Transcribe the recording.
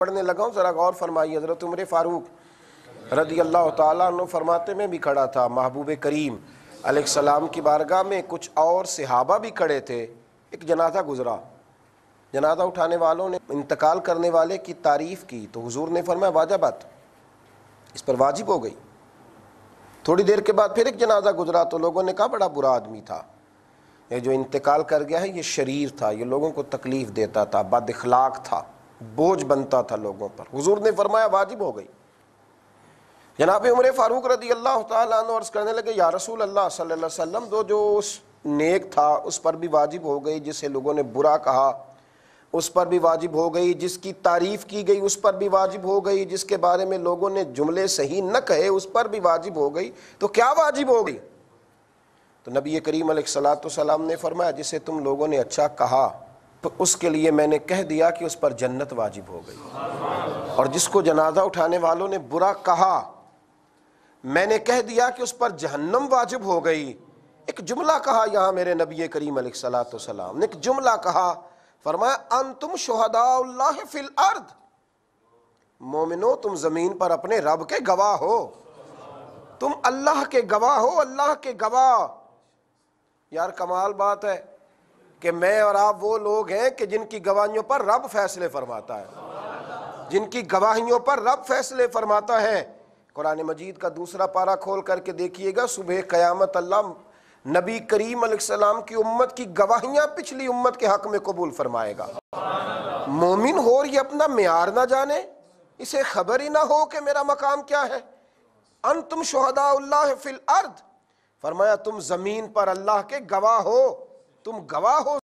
پڑھنے لگا ہوں، ذرا غور فرمائیے۔ حضرت عمر فاروق رضی اللہ تعالیٰ عنہ فرماتے میں بھی کھڑا تھا، محبوب کریم علیہ السلام کی بارگاہ میں کچھ اور صحابہ بھی کھڑے تھے۔ ایک جنازہ گزرا، جنازہ اٹھانے والوں نے انتقال کرنے والے کی تعریف کی تو حضور نے فرمایا واجبات، اس پر واجب ہو گئی۔ تھوڑی دیر کے بعد پھر ایک جنازہ گزرا تو لوگوں نے کہا بڑا برا آدمی تھا، یہ جو انتقال کر گیا ہے یہ شریر تھا، یہ لوگوں کو تکلیف دیتا تھا، بد اخلاق تھا، بوجھ بنتا تھا لوگوں پر۔ حضور نے فرمایا واجب ہو گئی۔ جناب عمر فاروق رضی اللہ تعالیٰ عنہ عرض کرنے لگے یا رسول اللہ صلی اللہ علیہ وسلم، جو اس نیک تھا اس پر بھی واجب ہو گئی، جسے لوگوں نے برا کہا اس پر بھی واجب ہو گئی، جس کی تعریف کی گئی اس پر بھی واجب ہو گئی، جس کے بارے میں لوگوں نے جملے صحیح نہ کہے اس پر بھی واجب ہو گئی، تو کیا واجب ہو گئی؟ تو نبی کریم علیہ الصلوۃ والسلام نے فرمایا جسے تم لوگوں نے اچھا کہا تو اس کے لیے میں نے کہہ دیا کہ اس پر جنت واجب ہو گئی، اور جس کو جنازہ اٹھانے والوں نے برا کہا میں نے کہہ دیا کہ اس پر جہنم واجب ہو گئی۔ ایک جملہ کہا یہاں میرے نبی کریم علیہ الصلوۃ والسلام نے، ایک جملہ کہا، فرمایا انتم شہداء اللہ فی الارض، مومنو تم زمین پر اپنے رب کے گواہ ہو، تم اللہ کے گواہ ہو، اللہ کے گواہ۔ یار کمال بات ہے کہ میں اور آپ وہ لوگ ہیں کہ جن کی گواہیوں پر رب فیصلے فرماتا ہے، جن کی گواہیوں پر رب فیصلے فرماتا ہے۔ قرآن مجید کا دوسرا پارہ کھول کر کے دیکھیے گا، صبح قیامت اللہ نبی کریم علیہ السلام کی امت کی گواہیاں پچھلی امت کے حق میں قبول فرمائے گا۔ مومن ہو اور یہ اپنا معیار نہ جانے، اسے خبر ہی نہ ہو کہ میرا مقام کیا ہے۔ انتم شہداء اللہ فی الارض، فرمایا تم زمین پر اللہ کے گواہ ہو، تم گواہ ہو